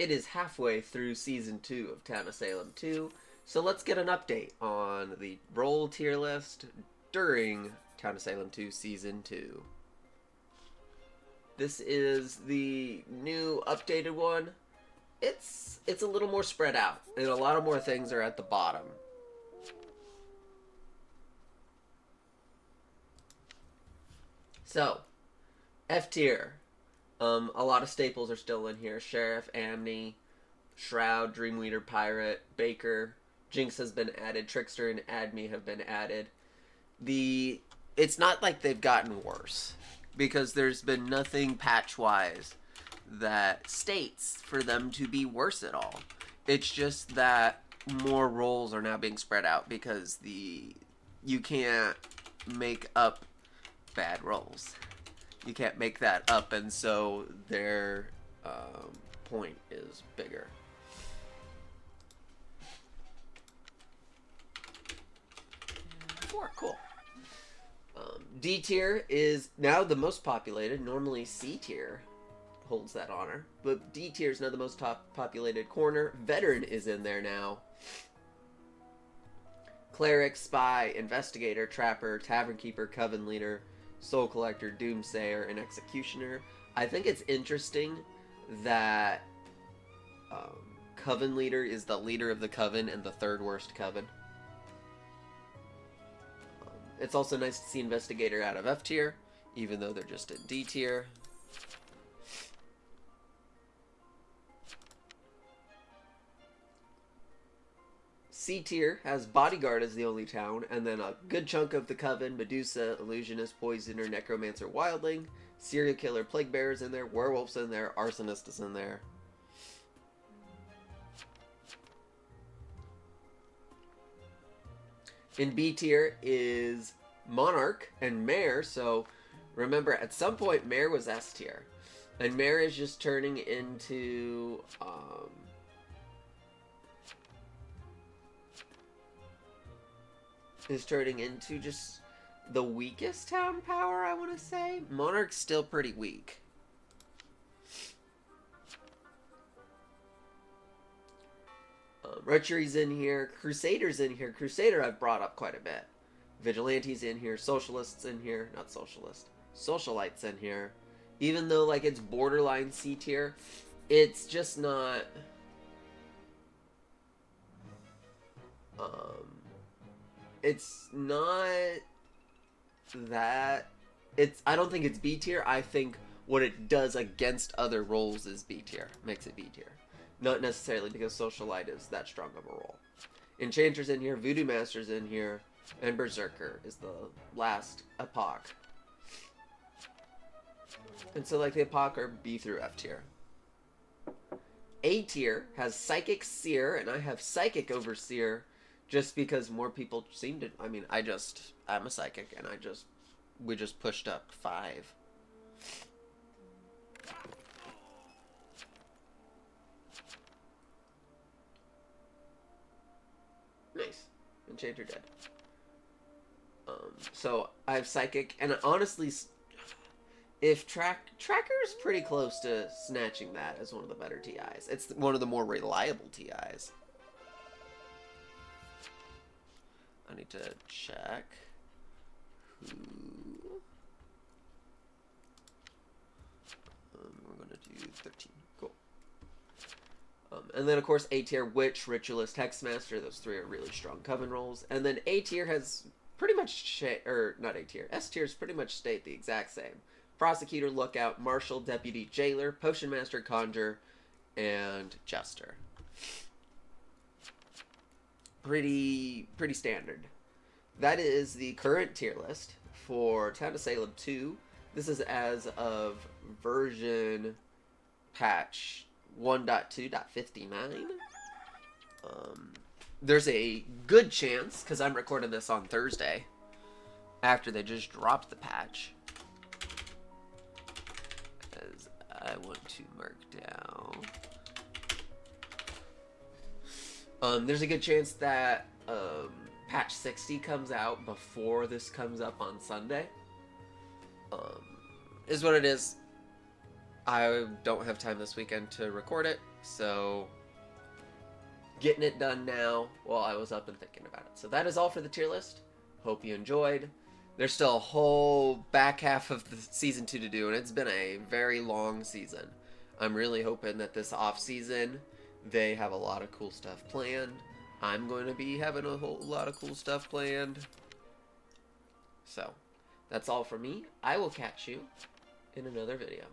it is halfway through Season 2 of Town of Salem 2, so let's get an update on the roll tier list during Town of Salem 2 Season 2. This is the new updated one. It's a little more spread out, and a lot of more things are at the bottom. So, F tier. A lot of staples are still in here. Sheriff, Amni, Shroud, Dreamweaver, Pirate, Baker. Jinx has been added. Trickster and Adme have been added. It's not like they've gotten worse, because there's been nothing patch-wise that states for them to be worse at all. It's just that more roles are now being spread out because you can't make up bad rolls. You can't make that up, and so their point is bigger. Cool. D tier is now the most populated. Normally C tier holds that honor, but D tier is now the most populated corner. Veteran is in there now. Cleric, Spy, Investigator, Trapper, Tavern Keeper, Coven Leader, Soul Collector, Doomsayer, and Executioner. I think it's interesting that Coven Leader is the leader of the Coven and the third worst Coven. It's also nice to see Investigator out of F tier, even though they're just at D tier. C tier has Bodyguard as the only town, and then a good chunk of the Coven: Medusa, Illusionist, Poisoner, Necromancer, Wildling, Serial Killer, Plague Bearer's in there, Werewolf's in there, Arsonist is in there. In B tier is Monarch and Mare, so remember, at some point Mare was S tier, and Mare is just turning into just the weakest town power, I want to say. Monarch's still pretty weak. Retchery's in here. Crusader's in here. Crusader I've brought up quite a bit. Vigilante's in here. Socialists in here. Not Socialist. Socialites in here. Even though, like, it's borderline C tier, it's just not... it's not that... I don't think it's B tier. I think what it does against other roles is B tier. Makes it B tier. Not necessarily because Socialite is that strong of a role. Enchanter's in here, Voodoo Master's in here, and Berserker is the last Epoch. And so, like, the Epoch are B through F tier. A tier has Psychic Seer, and I have Psychic over Seer just because more people seem to... I mean, I'm a Psychic, and we just pushed up 5. Nice. Enchanter dead. So I have Psychic, and honestly, if Tracker's pretty close to snatching that as one of the better TIs. It's one of the more reliable TIs. I need to check who. We're gonna do 13. Cool. And then, of course, A tier, Witch, Ritualist, Hexmaster. Those 3 are really strong Coven rolls. And then A tier has pretty much... not A tier. S tiers pretty much stayed the exact same. Prosecutor, Lookout, Marshal, Deputy, Jailer, Potion Master, Conjure, and Jester. Pretty standard. That is the current tier list for Town of Salem 2. This is as of version patch 1.2.59. There's a good chance, because I'm recording this on Thursday, after they just dropped the patch, as I want to mark down. There's a good chance that patch 60 comes out before this comes up on Sunday. Is what it is. I don't have time this weekend to record it, so getting it done now while I was up and thinking about it. So that is all for the tier list. Hope you enjoyed. There's still a whole back half of the season 2 to do, and it's been a very long season. I'm really hoping that this off season they have a lot of cool stuff planned. I'm going to be having a whole lot of cool stuff planned. So, that's all for me. I will catch you in another video.